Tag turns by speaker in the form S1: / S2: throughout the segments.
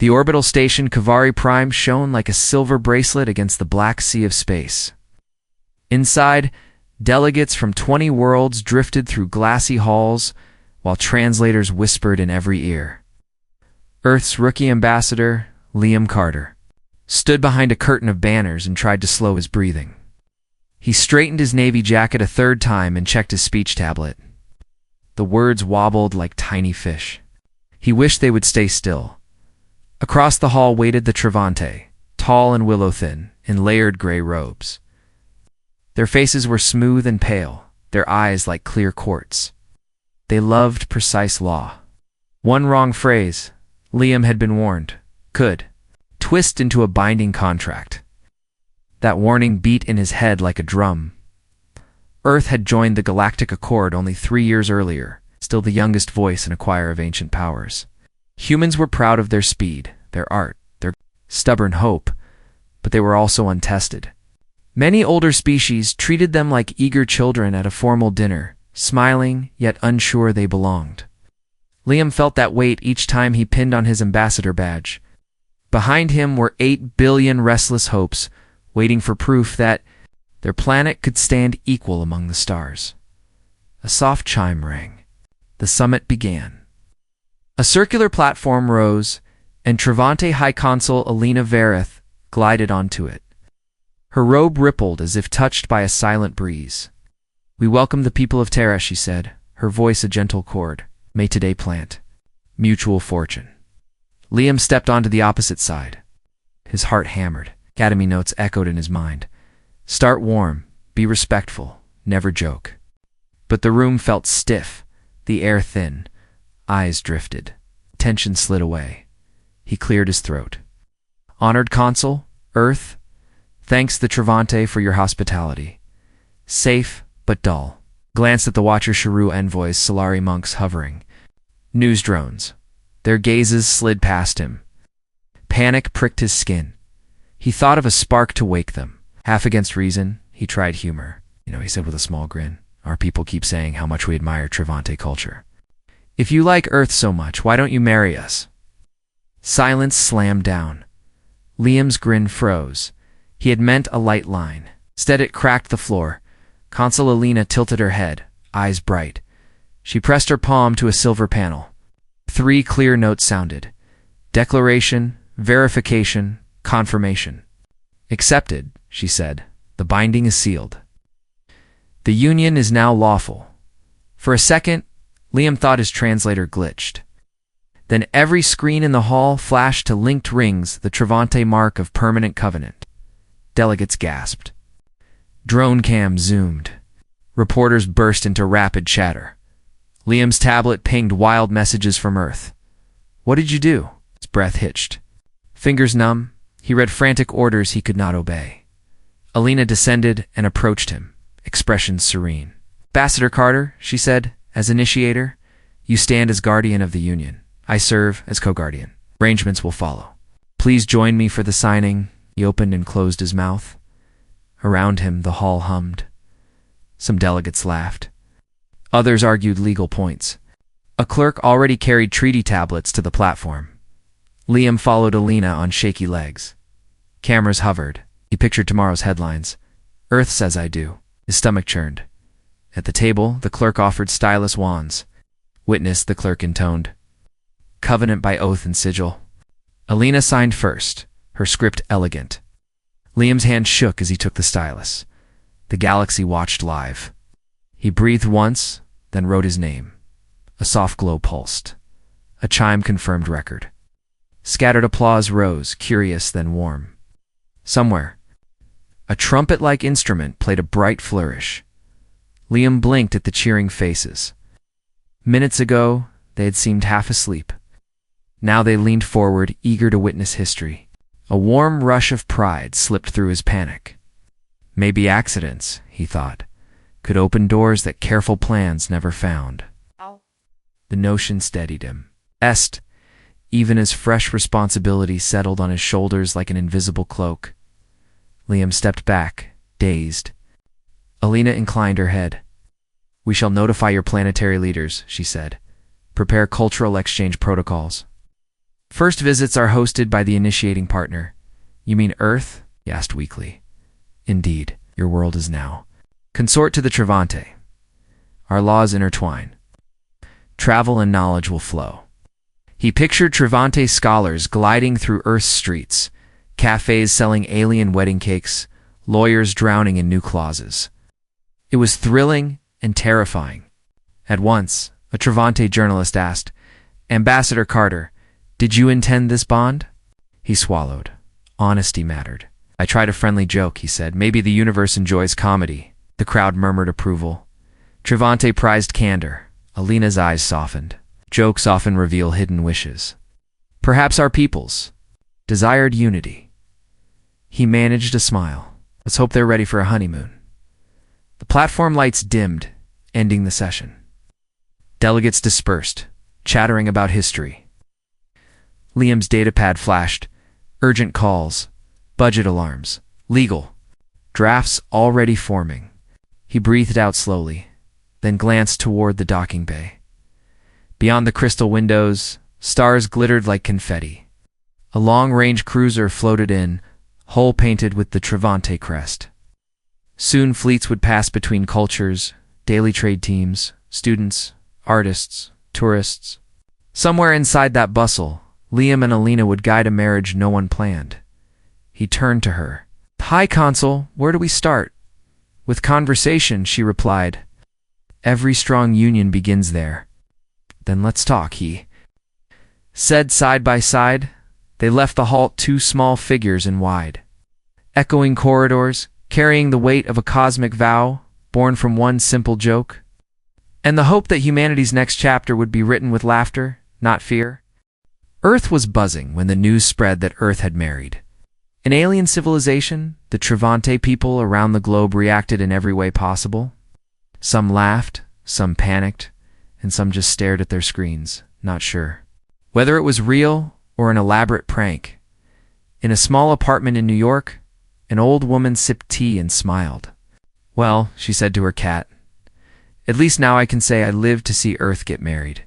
S1: The orbital station Kavari Prime shone like a silver bracelet against the black sea of space. Inside, delegates from 20 worlds drifted through glassy halls, while translators whispered in every ear. Earth's rookie ambassador, Liam Carter, stood behind a curtain of banners and tried to slow his breathing. He straightened his navy jacket a third time and checked his speech tablet. The words wobbled like tiny fish. He wished they would stay still. Across the hall waited the Travante, tall and willow-thin, in layered gray robes. Their faces were smooth and pale, their eyes like clear quartz. They loved precise law. One wrong phrase, Liam had been warned, could twist into a binding contract. That warning beat in his head like a drum. Earth had joined the Galactic Accord only 3 years earlier, still the youngest voice in a choir of ancient powers. Humans were proud of their speed, their art, their stubborn hope, but they were also untested. Many older species treated them like eager children at a formal dinner, smiling yet unsure they belonged. Liam felt that weight each time he pinned on his ambassador badge. Behind him were 8 billion restless hopes, waiting for proof that their planet could stand equal among the stars. A soft chime rang. The summit began. A circular platform rose, and Travante High Consul Alina Verith glided onto it. Her robe rippled as if touched by a silent breeze. "We welcome the people of Terra," she said, her voice a gentle chord. "May today plant mutual fortune." Liam stepped onto the opposite side. His heart hammered. Academy notes echoed in his mind. Start warm, be respectful, never joke. But the room felt stiff, the air thin. Eyes drifted. Tension slid away. He cleared his throat. "Honored Consul, Earth, thanks the Travante for your hospitality. Safe, but dull." Glanced at the Watcher Shrew envoys, Solari monks hovering. News drones. Their gazes slid past him. Panic pricked his skin. He thought of a spark to wake them. Half against reason, he tried humor. He said with a small grin, "Our people keep saying how much we admire Travante culture. If you like Earth so much, why don't you marry us?" Silence slammed down. Liam's grin froze. He had meant a light line. Instead, it cracked the floor. Consul Alina tilted her head, eyes bright. She pressed her palm to a silver panel. 3 clear notes sounded. Declaration, verification, confirmation. "Accepted," she said. "The binding is sealed. The union is now lawful." For a second, Liam thought his translator glitched. Then every screen in the hall flashed to linked rings, the Travante mark of permanent covenant. Delegates gasped. Drone cam zoomed. Reporters burst into rapid chatter. Liam's tablet pinged wild messages from Earth. "What did you do?" His breath hitched. Fingers numb, he read frantic orders he could not obey. Alina descended and approached him, expression serene. "Ambassador Carter," she said, "as initiator, you stand as guardian of the Union. I serve as co-guardian. Arrangements will follow. Please join me for the signing." He opened and closed his mouth. Around him, the hall hummed. Some delegates laughed. Others argued legal points. A clerk already carried treaty tablets to the platform. Liam followed Alina on shaky legs. Cameras hovered. He pictured tomorrow's headlines. "Earth says I do." His stomach churned. At the table, the clerk offered stylus wands. "Witness," the clerk intoned. "Covenant by oath and sigil." Alina signed first, her script elegant. Liam's hand shook as he took the stylus. The galaxy watched live. He breathed once, then wrote his name. A soft glow pulsed. A chime confirmed record. Scattered applause rose, curious then warm. Somewhere, a trumpet-like instrument played a bright flourish. Liam blinked at the cheering faces. Minutes ago, they had seemed half asleep. Now they leaned forward, eager to witness history. A warm rush of pride slipped through his panic. Maybe accidents, he thought, could open doors that careful plans never found. The notion steadied him. Even as fresh responsibility settled on his shoulders like an invisible cloak. Liam stepped back, dazed. Alina inclined her head. "We shall notify your planetary leaders," she said. "Prepare cultural exchange protocols." First visits are hosted by the initiating partner. You mean Earth? He asked weakly. Indeed, your world is now. Consort to the Travante. Our laws intertwine. Travel and knowledge will flow. He pictured Travante scholars gliding through Earth's streets, cafes selling alien wedding cakes, lawyers drowning in new clauses. It was thrilling and terrifying. At once, a Travante journalist asked, Ambassador Carter, did you intend this bond? He swallowed. Honesty mattered. I tried a friendly joke, he said. Maybe the universe enjoys comedy. The crowd murmured approval. Travante prized candor. Alina's eyes softened. Jokes often reveal hidden wishes. Perhaps our peoples desired unity. He managed a smile. Let's hope they're ready for a honeymoon. The platform lights dimmed, ending the session. Delegates dispersed, chattering about history. Liam's datapad flashed. Urgent calls, budget alarms, legal, drafts already forming. He breathed out slowly, then glanced toward the docking bay. Beyond the crystal windows, stars glittered like confetti. A long-range cruiser floated in, hull painted with the Travante crest. Soon fleets would pass between cultures, daily trade teams, students, artists, tourists. Somewhere inside that bustle, Liam and Alina would guide a marriage no one planned. He turned to her. Hi, Consul, where do we start? With conversation, she replied. Every strong union begins there. Then let's talk, he said. Side by side, they left the halt, two small figures in wide, echoing corridors, carrying the weight of a cosmic vow, born from one simple joke, and the hope that humanity's next chapter would be written with laughter, not fear. Earth was buzzing when the news spread that Earth had married an alien civilization. The Travante people around the globe reacted in every way possible. Some laughed, some panicked, and some just stared at their screens, not sure whether it was real or an elaborate prank. In a small apartment in New York, an old woman sipped tea and smiled. Well, she said to her cat, at least now I can say I lived to see Earth get married.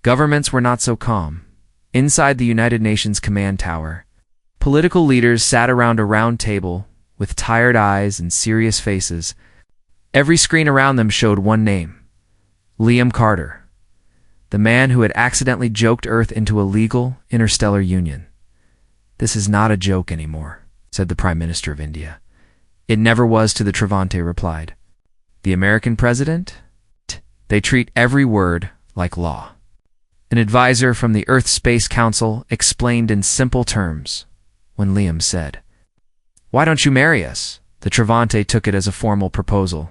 S1: Governments were not so calm. Inside the United Nations command tower, political leaders sat around a round table with tired eyes and serious faces. Every screen around them showed one name, Liam Carter, the man who had accidentally joked Earth into a legal interstellar union. This is not a joke anymore, said the Prime Minister of India. It never was, to the Travante replied. The American president? They treat every word like law. An advisor from the Earth Space Council explained in simple terms when Liam said, Why don't you marry us? The Travante took it as a formal proposal.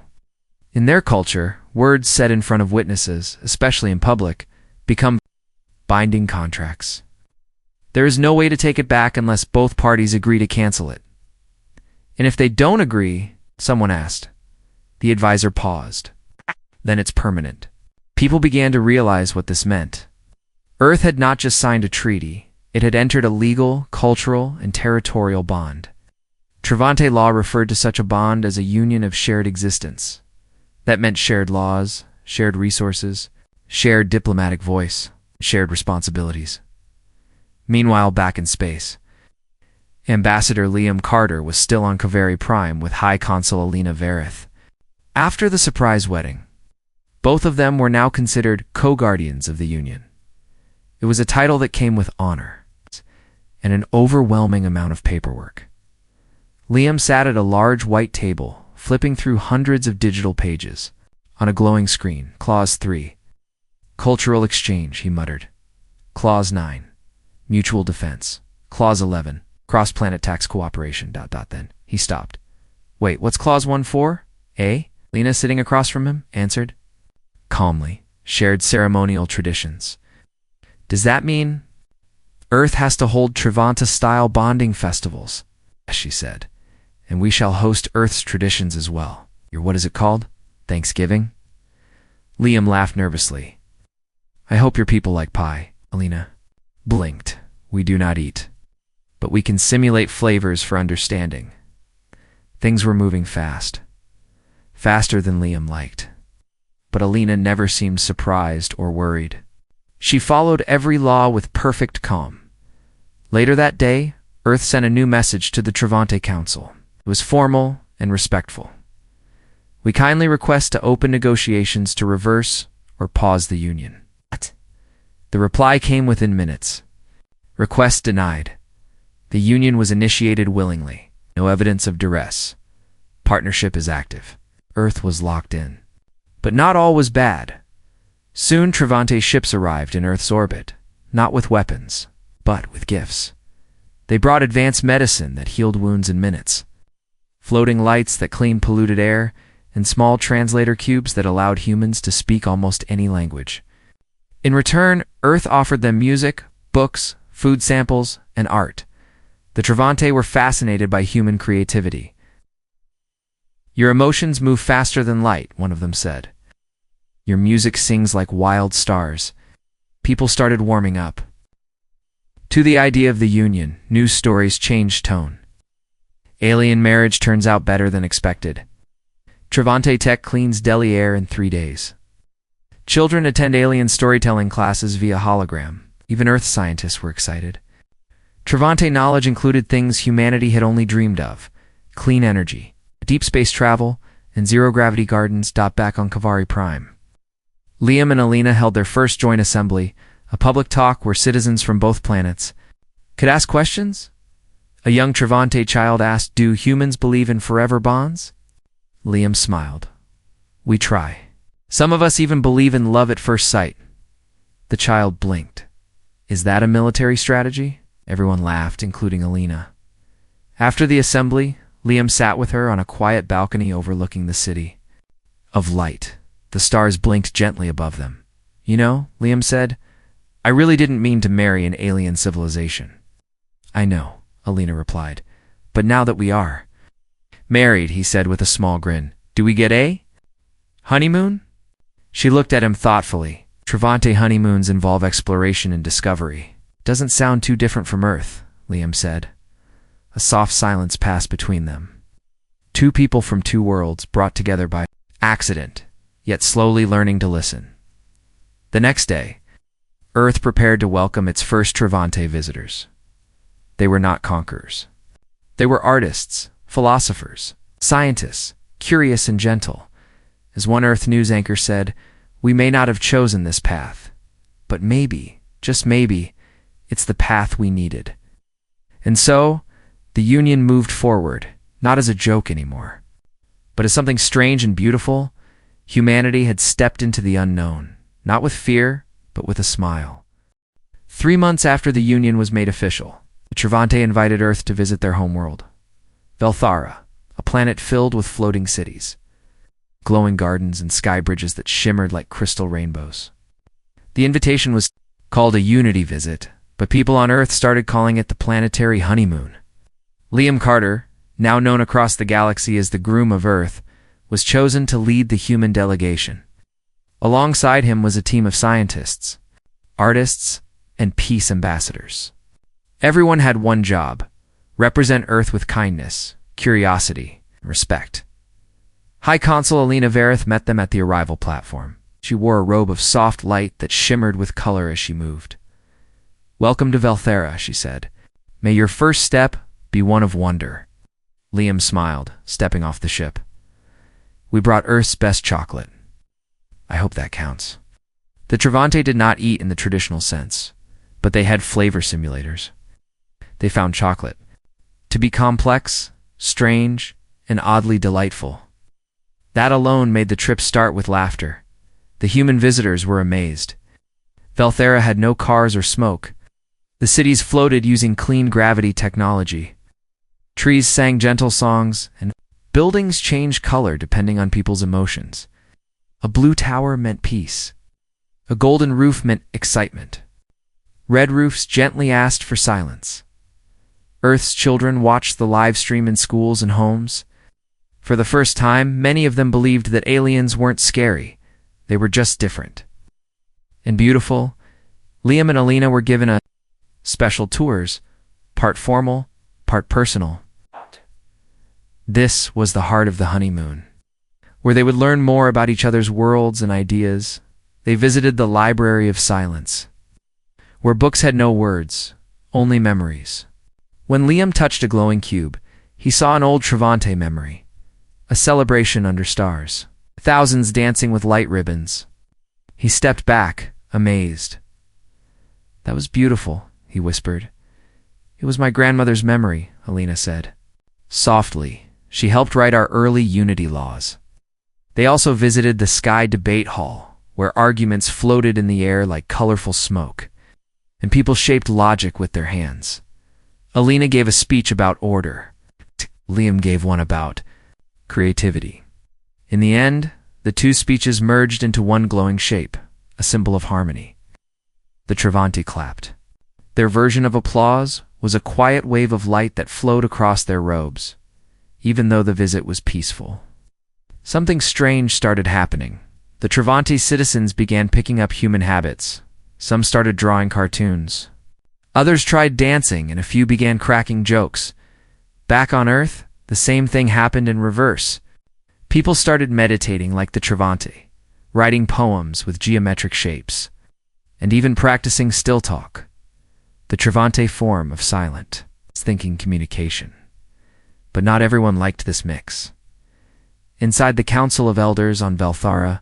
S1: In their culture, words said in front of witnesses, especially in public, become binding contracts. There is no way to take it back unless both parties agree to cancel it. And if they don't agree, someone asked. The advisor paused. Then it's permanent. People began to realize what this meant. Earth had not just signed a treaty, it had entered a legal, cultural, and territorial bond. Travante law referred to such a bond as a union of shared existence. That meant shared laws, shared resources, shared diplomatic voice, shared responsibilities. Meanwhile, back in space, Ambassador Liam Carter was still on Kaveri Prime with High Consul Alina Verith. After the surprise wedding, both of them were now considered co-guardians of the union. It was a title that came with honor and an overwhelming amount of paperwork. Liam sat at a large white table, flipping through hundreds of digital pages. On a glowing screen, Clause 3. Cultural exchange, he muttered. Clause 9. Mutual defense. Clause 11. Cross-planet tax cooperation, ... Then he stopped. Wait, what's Clause 1 for? Eh? Lena, sitting across from him, answered. Calmly. Shared ceremonial traditions. Does that mean Earth has to hold Travante-style bonding festivals? Yes, she said. And we shall host Earth's traditions as well. Your what is it called? Thanksgiving? Liam laughed nervously. I hope your people like pie, Alina. Blinked. We do not eat. But we can simulate flavors for understanding. Things were moving fast. Faster than Liam liked. But Alina never seemed surprised or worried. She followed every law with perfect calm. Later that day, Earth sent a new message to the Travante Council. It was formal and respectful. We kindly request to open negotiations to reverse or pause the union. What? The reply came within minutes. Request denied. The union was initiated willingly. No evidence of duress. Partnership is active. Earth was locked in. But not all was bad. Soon Travante ships arrived in Earth's orbit, not with weapons, but with gifts. They brought advanced medicine that healed wounds in minutes, floating lights that cleaned polluted air, and small translator cubes that allowed humans to speak almost any language. In return, Earth offered them music, books, food samples, and art. The Travante were fascinated by human creativity. Your emotions move faster than light, one of them said. Your music sings like wild stars. People started warming up. To the idea of the union, news stories changed tone. Alien marriage turns out better than expected. Travante tech cleans Delhi air in 3 days. Children attend alien storytelling classes via hologram. Even Earth scientists were excited. Travante knowledge included things humanity had only dreamed of: clean energy, deep space travel, and zero-gravity gardens. Back on Kavari Prime, Liam and Alina held their first joint assembly, a public talk where citizens from both planets could ask questions. A young Travante child asked, "Do humans believe in forever bonds?" Liam smiled. "We try. Some of us even believe in love at first sight." The child blinked. "Is that a military strategy?" Everyone laughed, including Alina. After the assembly, Liam sat with her on a quiet balcony overlooking the city of light. The stars blinked gently above them. "You know," Liam said, "I really didn't mean to marry an alien civilization." "I know," Alina replied, "but now that we are married," he said with a small grin, "do we get a honeymoon?" She looked at him thoughtfully. Travante honeymoons involve exploration and discovery. "Doesn't sound too different from Earth," Liam said. A soft silence passed between them. Two people from two worlds brought together by accident, yet slowly learning to listen. The next day, Earth prepared to welcome its first Travante visitors. They were not conquerors. They were artists, philosophers, scientists, curious and gentle. As one Earth news anchor said, "We may not have chosen this path, but maybe, just maybe, it's the path we needed." And so, the union moved forward, not as a joke anymore, but as something strange and beautiful. Humanity had stepped into the unknown, not with fear, but with a smile. 3 months after the union was made official, the Travante invited Earth to visit their homeworld, Velthara, a planet filled with floating cities, glowing gardens and sky bridges that shimmered like crystal rainbows. The invitation was called a unity visit, but people on Earth started calling it the planetary honeymoon. Liam Carter, now known across the galaxy as the Groom of Earth, was chosen to lead the human delegation. Alongside him was a team of scientists, artists, and peace ambassadors. Everyone had one job: represent Earth with kindness, curiosity, and respect. High Consul Alina Verith met them at the arrival platform. She wore a robe of soft light that shimmered with color as she moved. "Welcome to Velthara," she said. "May your first step be one of wonder." Liam smiled, stepping off the ship. "We brought Earth's best chocolate." "I hope that counts." The Travante did not eat in the traditional sense, but they had flavor simulators. They found chocolate to be complex, strange, and oddly delightful. That alone made the trip start with laughter. The human visitors were amazed. Velthara had no cars or smoke. The cities floated using clean gravity technology. Trees sang gentle songs, and buildings changed color depending on people's emotions. A blue tower meant peace. A golden roof meant excitement. Red roofs gently asked for silence. Earth's children watched the live stream in schools and homes. For the first time, many of them believed that aliens weren't scary. They were just different and beautiful. Liam and Alina were given special tours, part formal, part personal. This was the heart of the honeymoon, where they would learn more about each other's worlds and ideas. They visited the Library of Silence, where books had no words, Only memories. When Liam touched a glowing cube, he saw an old Travante memory. A celebration under stars. Thousands dancing with light ribbons. He stepped back, amazed. "That was beautiful," he whispered. "It was my grandmother's memory," Alina said. Softly, she helped write our early unity laws. They also visited the Sky Debate Hall, where arguments floated in the air like colorful smoke, and people shaped logic with their hands. Alina gave a speech about order. Liam gave one about creativity. In the end, the two speeches merged into one glowing shape, a symbol of harmony. The Travanti clapped. Their version of applause was a quiet wave of light that flowed across their robes, even though the visit was peaceful. Something strange started happening. The Travanti citizens began picking up human habits. Some started drawing cartoons. Others tried dancing, and a few began cracking jokes. Back on Earth, the same thing happened in reverse. People started meditating like the Travanti, writing poems with geometric shapes, and even practicing still talk, the Travanti form of silent, thinking communication. But not everyone liked this mix. Inside the Council of Elders on Velthara,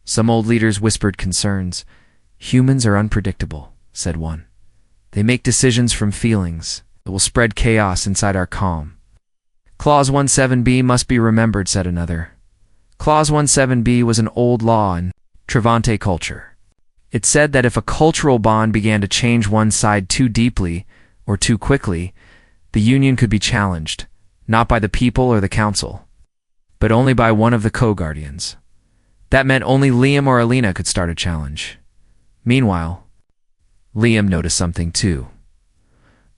S1: some old leaders whispered concerns. "Humans are unpredictable," said one. "They make decisions from feelings that will spread chaos inside our calm." Clause 17b must be remembered, said another. Clause 17b was an old law in Travante culture. It said that if a cultural bond began to change one side too deeply or too quickly, the union could be challenged, not by the people or the council, but only by one of the co-guardians. That meant only Liam or Alina could start a challenge. Meanwhile, Liam noticed something too.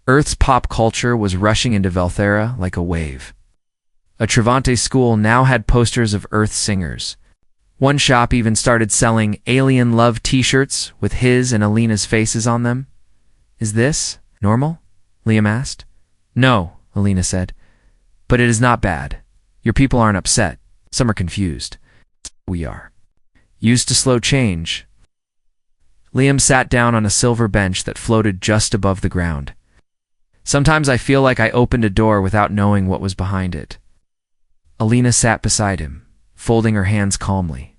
S1: Earth's pop culture was rushing into Velthara like a wave. A Travante school now had posters of Earth singers. One shop even started selling alien love t-shirts with his and Alina's faces on them. "Is this normal?" Liam asked. "No," Alina said. "But it is not bad. Your people aren't upset. Some are confused. We are. Used to slow change." Liam sat down on a silver bench that floated just above the ground. "Sometimes I feel like I opened a door without knowing what was behind it." Alina sat beside him, folding her hands calmly.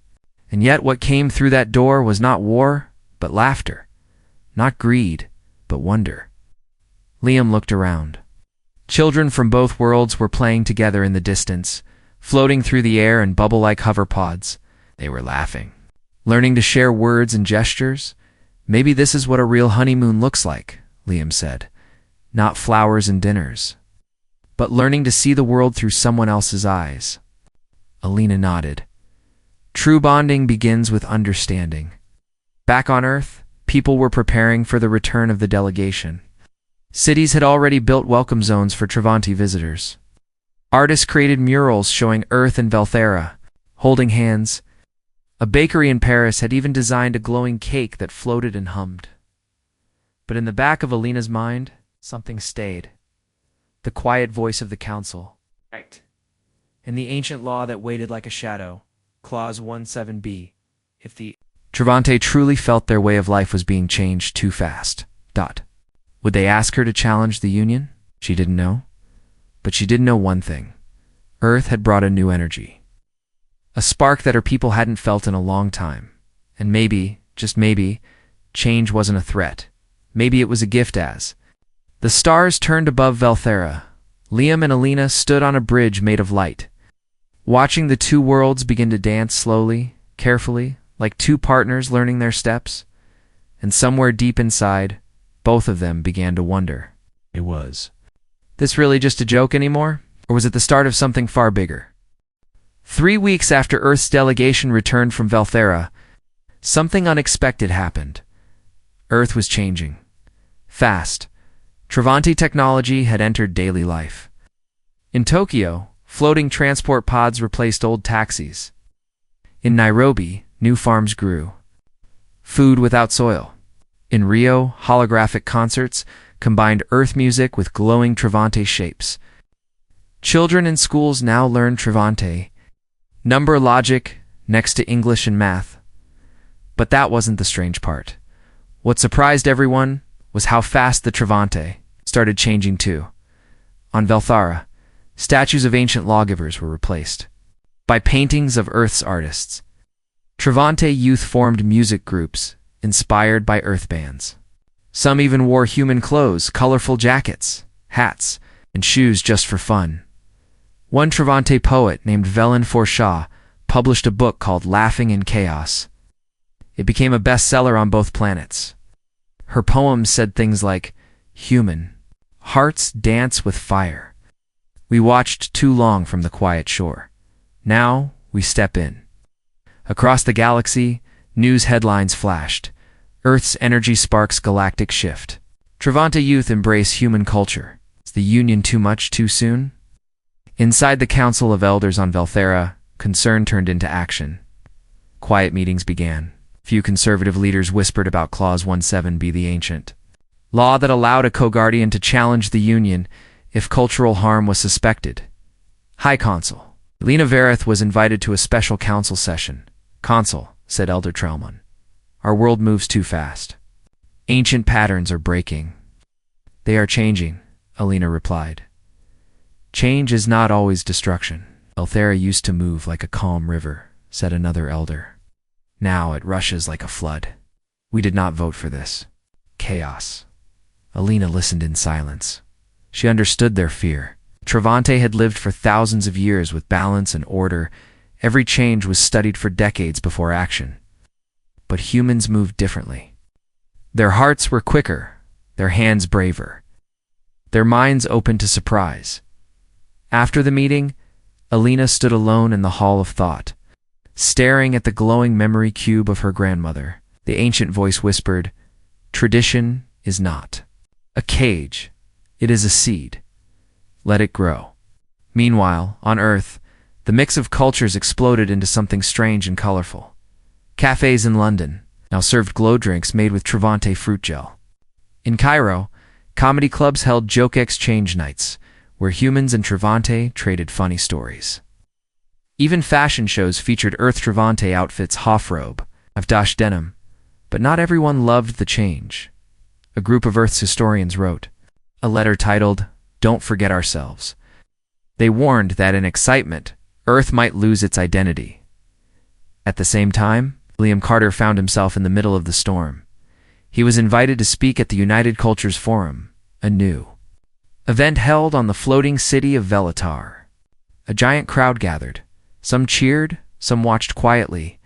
S1: And yet what came through that door was not war, but laughter. Not greed, but wonder. Liam looked around. Children from both worlds were playing together in the distance, floating through the air in bubble-like hoverpods. They were laughing, learning to share words and gestures. "Maybe this is what a real honeymoon looks like," Liam said. "Not flowers and dinners, but learning to see the world through someone else's eyes." Alina nodded. True bonding begins with understanding. Back on Earth, people were preparing for the return of the delegation. Cities had already built welcome zones for Travanti visitors. Artists created murals showing Earth and Velthara, holding hands. A bakery in Paris had even designed a glowing cake that floated and hummed. But in the back of Alina's mind, something stayed. The quiet voice of the council. Right. And the ancient law that waited like a shadow. Clause 17b. If the Travante truly felt their way of life was being changed too fast. Would they ask her to challenge the Union? She didn't know. But she did know one thing. Earth had brought a new energy. A spark that her people hadn't felt in a long time. And maybe, just maybe, change wasn't a threat. Maybe it was a gift as. The stars turned above Velthara. Liam and Alina stood on a bridge made of light, watching the two worlds begin to dance slowly, carefully, like two partners learning their steps. And somewhere deep inside, both of them began to wonder. It was this really just a joke anymore? Or was it the start of something far bigger? 3 weeks after Earth's delegation returned from Velthara, something unexpected happened. Earth was changing. Fast. Travanti technology had entered daily life. In Tokyo, floating transport pods replaced old taxis. In Nairobi, new farms grew. Food without soil. In Rio, holographic concerts combined Earth music with glowing Travante shapes. Children in schools now learn Travante, number logic next to English and math. But that wasn't the strange part. What surprised everyone was how fast the Travante started changing too. On Velthara, statues of ancient lawgivers were replaced by paintings of Earth's artists. Travante youth formed music groups inspired by Earth bands. Some even wore human clothes, colorful jackets, hats, and shoes just for fun. One Travante poet named Velen Forshaw published a book called Laughing in Chaos. It became a bestseller on both planets. Her poems said things like, "Human, hearts dance with fire. We watched too long from the quiet shore. Now we step in." Across the galaxy, news headlines flashed. Earth's energy sparks galactic shift. Travante youth embrace human culture. Is the Union too much too soon? Inside the Council of Elders on Velthara, concern turned into action. Quiet meetings began. Few conservative leaders whispered about Clause 17b, the ancient law that allowed a co-guardian to challenge the Union if cultural harm was suspected. High Consul Lena Vareth was invited to a special council session. "Consul," said Elder Trelmon, "our world moves too fast. Ancient patterns are breaking." "They are changing," Alina replied. "Change is not always destruction." "Velthara used to move like a calm river," said another elder. "Now it rushes like a flood. We did not vote for this. Chaos." Alina listened in silence. She understood their fear. Travante had lived for thousands of years with balance and order. Every change was studied for decades before action. But humans moved differently. Their hearts were quicker, their hands braver, their minds open to surprise. After the meeting, Alina stood alone in the Hall of Thought, staring at the glowing memory cube of her grandmother. The ancient voice whispered, "Tradition is not a cage. It is a seed. Let it grow." Meanwhile, on Earth, the mix of cultures exploded into something strange and colorful. Cafes in London now served glow drinks made with Travante fruit gel. In Cairo, comedy clubs held joke exchange nights, where humans and Travante traded funny stories. Even fashion shows featured Earth Travante outfits, Hofrobe, Avdash denim, but not everyone loved the change. A group of Earth's historians wrote a letter titled, "Don't Forget Ourselves." They warned that in excitement, Earth might lose its identity. At the same time, Liam Carter found himself in the middle of the storm. He was invited to speak at the United Cultures Forum, a new event held on the floating city of Velatar. A giant crowd gathered. Some cheered, some watched quietly.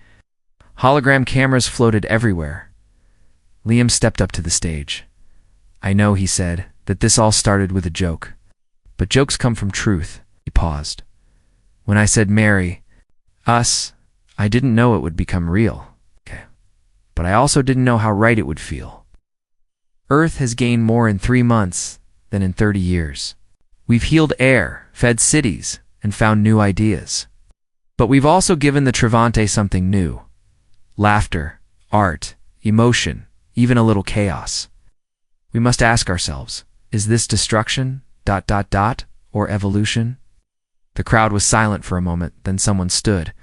S1: Hologram cameras floated everywhere. Liam stepped up to the stage. "I know," he said, "that this all started with a joke. But jokes come from truth." He paused. "When I said marry us, I didn't know it would become real. Okay. But I also didn't know how right it would feel. Earth has gained more in 3 months than in 30 years. We've healed air, fed cities, and found new ideas. But we've also given the Travante something new. Laughter, art, emotion, even a little chaos. We must ask ourselves, is this destruction, ... or evolution?" The crowd was silent for a moment, then someone stood.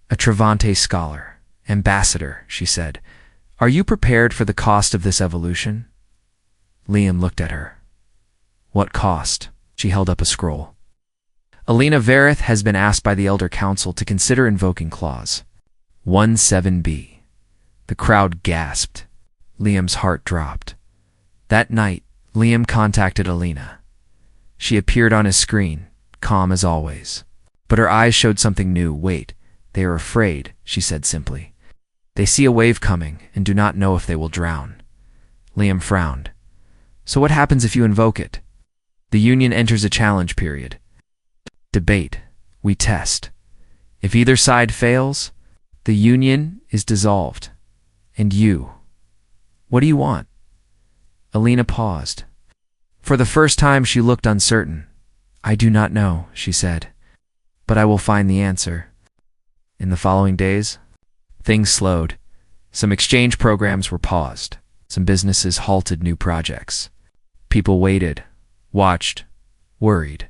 S1: "A Travante scholar, ambassador," she said. "Are you prepared for the cost of this evolution?" Liam looked at her. "What cost?" She held up a scroll. "Alina Vareth has been asked by the Elder Council to consider invoking Clause 17b. The crowd gasped. Liam's heart dropped. That night, Liam contacted Alina. She appeared on his screen, calm as always. But her eyes showed something new. "Wait, they are afraid," she said simply. "They see a wave coming and do not know if they will drown." Liam frowned. "So what happens if you invoke it?" "The Union enters a challenge period. Debate. We test. If either side fails, the Union is dissolved. And you? What do you want?" Alina paused. For the first time, she looked uncertain. "I do not know," she said, "but I will find the answer." In the following days, things slowed. Some exchange programs were paused. Some businesses halted new projects. People waited, watched, worried.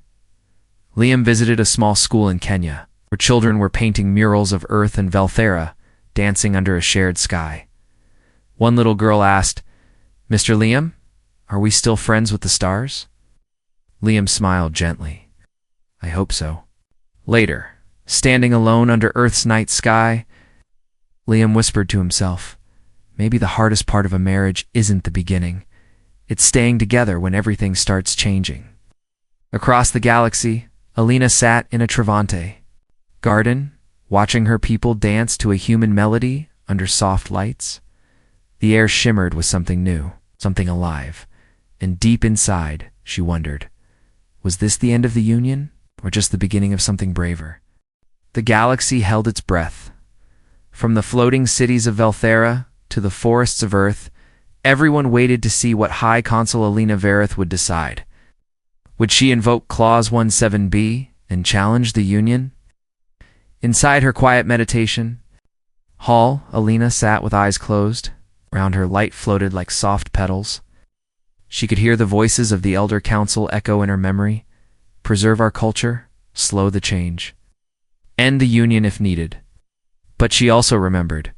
S1: Liam visited a small school in Kenya, where children were painting murals of Earth and Velthara, dancing under a shared sky. One little girl asked, "Mr. Liam, Are we still friends with the stars? Liam smiled gently. I hope so. Later, standing alone under Earth's night sky, Liam whispered to himself, maybe the hardest part of a marriage isn't the beginning. It's staying together when everything starts changing. Across the galaxy, Alina sat in a Travante garden, watching her people dance to a human melody under soft lights. The air shimmered with something new, something alive, and deep inside, she wondered, was this the end of the union, or just the beginning of something braver? The galaxy held its breath. From the floating cities of Velthera to the forests of Earth, everyone waited to see what High Consul Alina Vareth would decide. Would she invoke Clause 17b and challenge the Union? Inside her quiet meditation hall, Alina sat with eyes closed. Around her light floated like soft petals. She could hear the voices of the Elder Council echo in her memory. Preserve our culture, slow the change. End the Union if needed. But she also remembered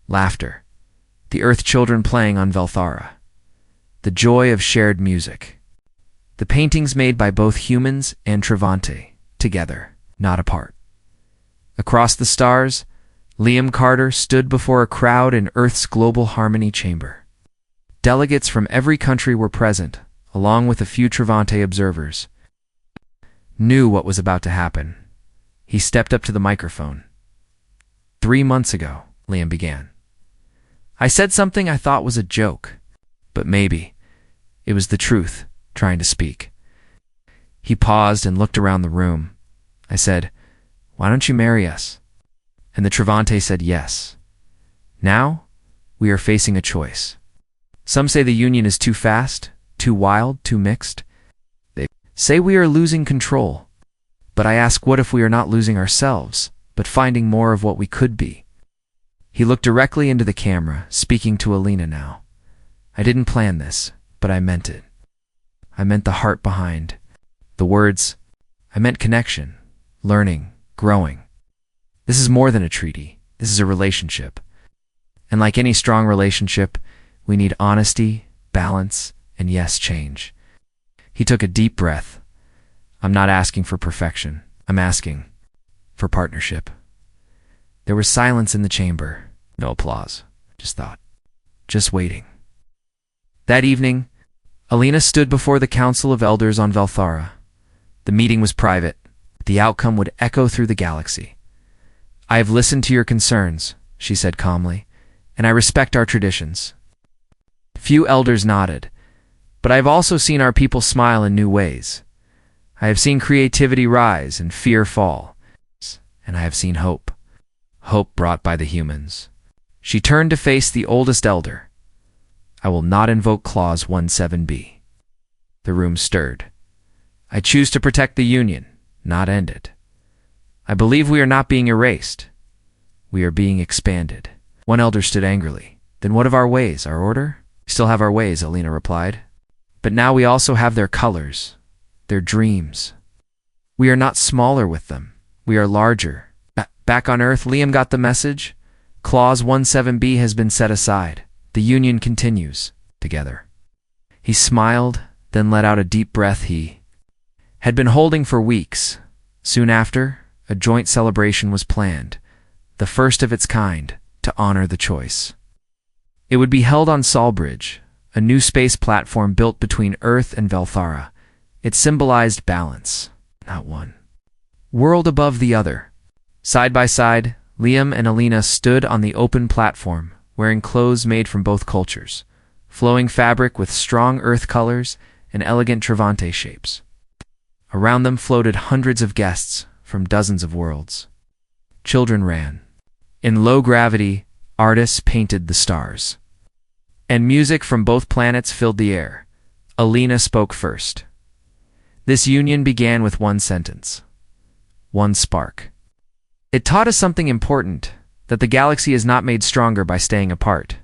S1: laughter, the Earth children playing on Velthara, the joy of shared music, the paintings made by both humans and Travante, together, not apart. Across the stars, Liam Carter stood before a crowd in Earth's Global Harmony Chamber. Delegates from every country were present, along with a few Travante observers. Knew what was about to happen. He stepped up to the microphone. 3 months ago, Liam began. I said something I thought was a joke, but maybe it was the truth trying to speak. He paused and looked around the room. I said, why don't you marry us? And the Travante said yes. Now, we are facing a choice. Some say the union is too fast, too wild, too mixed. They say we are losing control. But I ask, what if we are not losing ourselves, but finding more of what we could be? He looked directly into the camera, speaking to Alina now. I didn't plan this, but I meant it. I meant the heart behind the words. I meant connection, learning, growing. This is more than a treaty. This is a relationship. And like any strong relationship, we need honesty, balance, and yes, change. He took a deep breath. I'm not asking for perfection. I'm asking for partnership. There was silence in the chamber. No applause. Just thought. Just waiting. That evening, Alina stood before the Council of Elders on Velthara. The meeting was private. The outcome would echo through the galaxy. I have listened to your concerns, she said calmly, and I respect our traditions. Few elders nodded, but I have also seen our people smile in new ways. I have seen creativity rise and fear fall, and I have seen hope. Hope brought by the humans. She turned to face the oldest elder. I will not invoke Clause 17b. The room stirred. I choose to protect the Union, not end it. I believe we are not being erased. We are being expanded. One elder stood angrily. Then what of our ways, our order? We still have our ways, Alina replied. But now we also have their colors, their dreams. We are not smaller with them. We are larger. Back on Earth, Liam got the message. Clause 17b has been set aside. The Union continues, together. He smiled, then let out a deep breath he had been holding for weeks. Soon after, a joint celebration was planned, the first of its kind, to honor the choice. It would be held on Solbridge, a new space platform built between Earth and Velthara. It symbolized balance, not one world above the other. Side by side, Liam and Alina stood on the open platform, wearing clothes made from both cultures, flowing fabric with strong Earth colors and elegant Travante shapes. Around them floated hundreds of guests from dozens of worlds. Children ran. In low gravity, artists painted the stars. And music from both planets filled the air. Alina spoke first. This union began with one sentence. One spark. It taught us something important, that the galaxy is not made stronger by staying apart.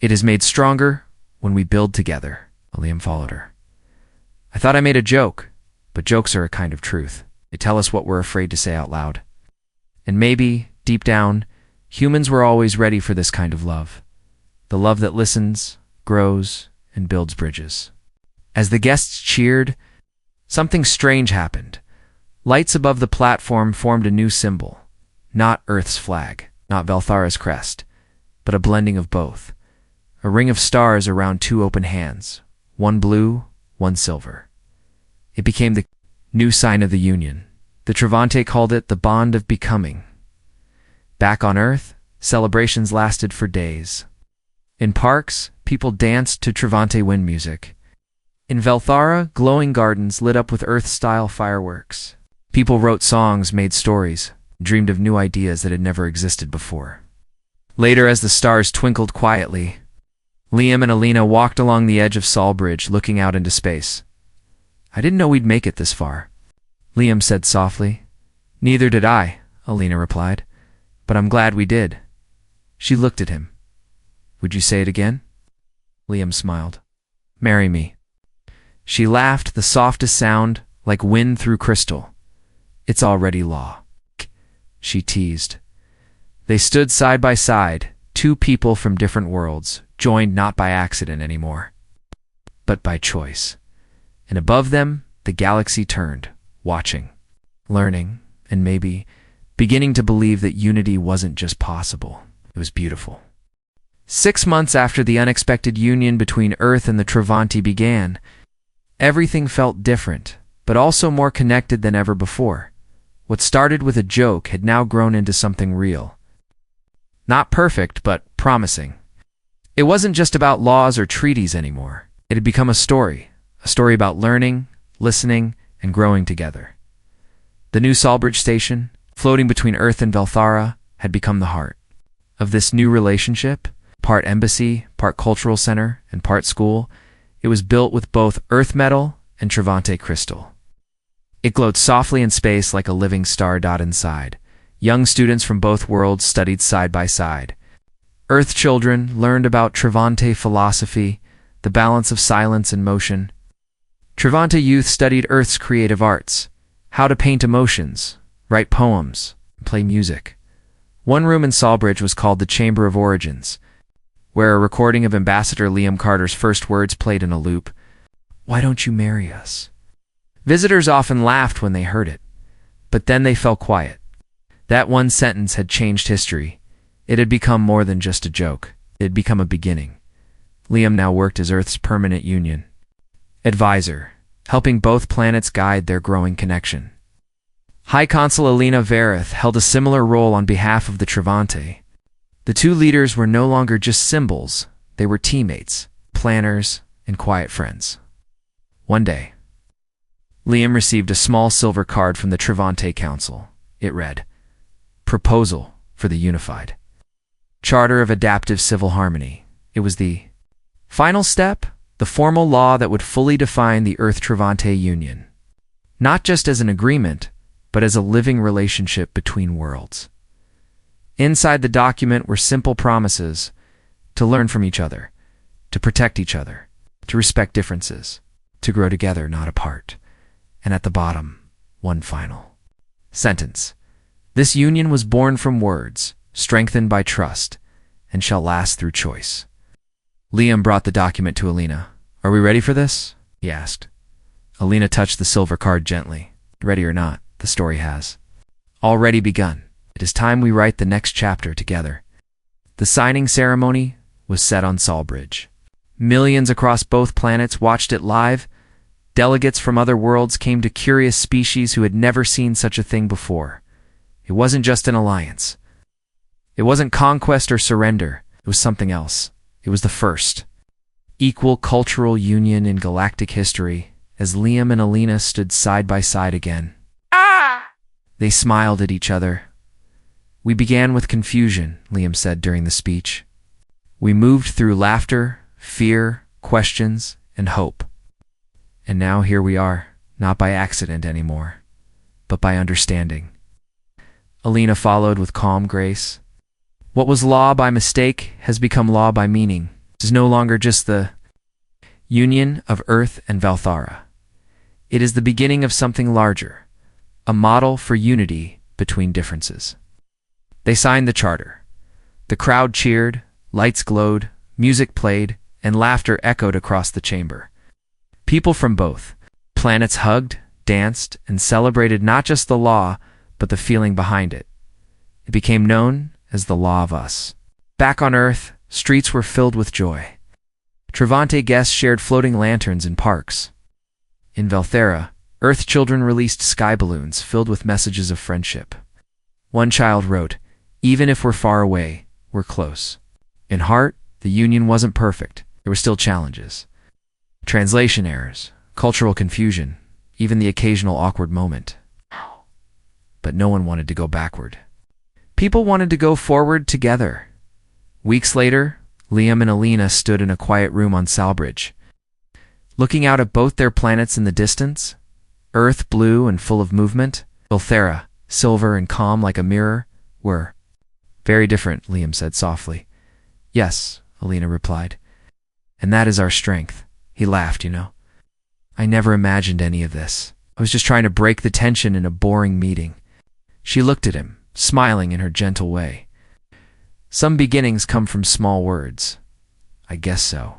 S1: It is made stronger when we build together. Liam followed her. I thought I made a joke, but jokes are a kind of truth. They tell us what we're afraid to say out loud. And maybe, deep down, humans were always ready for this kind of love. The love that listens, grows, and builds bridges. As the guests cheered, something strange happened. Lights above the platform formed a new symbol. Not Earth's flag, not Valthara's crest, but a blending of both. A ring of stars around two open hands, one blue, one silver. It became the new sign of the union. The Travante called it the bond of becoming. Back on Earth, celebrations lasted for days. In parks, people danced to Travante wind music. In Valthara, glowing gardens lit up with Earth-style fireworks. People wrote songs, made stories, dreamed of new ideas that had never existed before. Later, as the stars twinkled quietly, Liam and Alina walked along the edge of Sawbridge, looking out into space. "I didn't know we'd make it this far," Liam said softly. "Neither did I," Alina replied. "But I'm glad we did." She looked at him. "Would you say it again?" Liam smiled. "Marry me." She laughed, the softest sound, like wind through crystal. "It's already law," she teased. They stood side by side, two people from different worlds, joined not by accident anymore, but by choice. And above them, the galaxy turned, watching, learning, and maybe beginning to believe that unity wasn't just possible, it was beautiful. 6 months after the unexpected union between Earth and the Travante began, everything felt different, but also more connected than ever before. What started with a joke had now grown into something real. Not perfect, but promising. It wasn't just about laws or treaties anymore. It had become a story about learning, listening, and growing together. The new Sawbridge station, floating between Earth and Valthara, had become the heart of this new relationship. Part embassy, part cultural center, and part school, it was built with both Earth metal and Travante crystal. It glowed softly in space like a living star dot inside. Young students from both worlds studied side by side. Earth children learned about Travante philosophy, the balance of silence and motion. Travante youth studied Earth's creative arts, how to paint emotions, write poems, and play music. One room in Sawbridge was called the Chamber of Origins, where a recording of Ambassador Liam Carter's first words played in a loop. "Why don't you marry us?" Visitors often laughed when they heard it, but then they fell quiet. That one sentence had changed history. It had become more than just a joke. It had become a beginning. Liam now worked as Earth's permanent union advisor, helping both planets guide their growing connection. High Consul Alina Vareth held a similar role on behalf of the Travante. The two leaders were no longer just symbols, they were teammates, planners, and quiet friends. One day, Liam received a small silver card from the Travante Council. It read, "Proposal for the Unified Charter of Adaptive Civil Harmony." It was the final step, the formal law that would fully define the Earth-Travante Union, not just as an agreement, but as a living relationship between worlds. Inside the document were simple promises to learn from each other, to protect each other, to respect differences, to grow together, not apart. And at the bottom, one final sentence. This union was born from words, strengthened by trust, and shall last through choice. Liam brought the document to Alina. "Are we ready for this?" he asked. Alina touched the silver card gently. "Ready or not, the story has already begun. It is time we write the next chapter together." The signing ceremony was set on Sawbridge. Millions across both planets watched it live. Delegates from other worlds came to curious species who had never seen such a thing before. It wasn't just an alliance. It wasn't conquest or surrender. It was something else. It was the first equal cultural union in galactic history. As Liam and Alina stood side by side again, they smiled at each other. "We began with confusion," Liam said during the speech. "We moved through laughter, fear, questions, and hope. And now here we are, not by accident anymore, but by understanding." Alina followed with calm grace. "What was law by mistake has become law by meaning. It is no longer just the union of Earth and Valthara. It is the beginning of something larger, a model for unity between differences." They signed the charter. The crowd cheered, lights glowed, music played, and laughter echoed across the chamber. People from both planets hugged, danced, and celebrated not just the law, but the feeling behind it. It became known as the Law of Us. Back on Earth, streets were filled with joy. Travante guests shared floating lanterns in parks. In Velthera, Earth children released sky balloons filled with messages of friendship. One child wrote, "Even if we're far away, we're close." In heart, the union wasn't perfect. There were still challenges. Translation errors, cultural confusion, even the occasional awkward moment. But no one wanted to go backward. People wanted to go forward together. Weeks later, Liam and Alina stood in a quiet room on Salbridge. Looking out at both their planets in the distance, Earth blue and full of movement, Velthera, silver and calm like a mirror, were very different, Liam said softly. Yes, Alina replied. And that is our strength. He laughed, I never imagined any of this. I was just trying to break the tension in a boring meeting. She looked at him, smiling in her gentle way. Some beginnings come from small words. I guess so.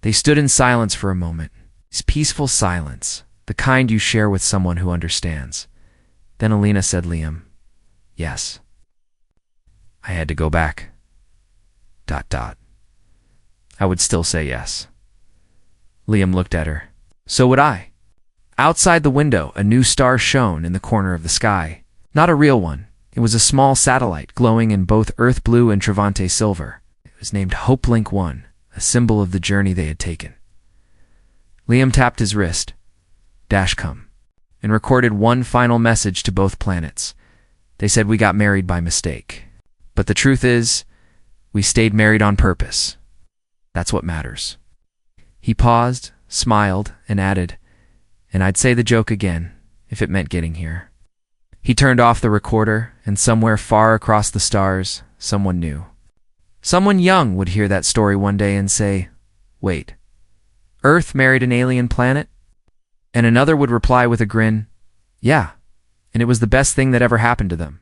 S1: They stood in silence for a moment. This peaceful silence, the kind you share with someone who understands. Then Alina said, Liam, yes. I had to go back. ... I would still say yes. Liam looked at her. So would I. Outside the window, a new star shone in the corner of the sky. Not a real one. It was a small satellite glowing in both Earth blue and Travante silver. It was named Hopelink 1, a symbol of the journey they had taken. Liam tapped his wrist, "come," and recorded one final message to both planets. They said we got married by mistake. But the truth is, we stayed married on purpose. That's what matters. He paused, smiled, and added, and I'd say the joke again, if it meant getting here. He turned off the recorder, and somewhere far across the stars, someone knew. Someone young would hear that story one day and say, wait, Earth married an alien planet? And another would reply with a grin, yeah, and it was the best thing that ever happened to them.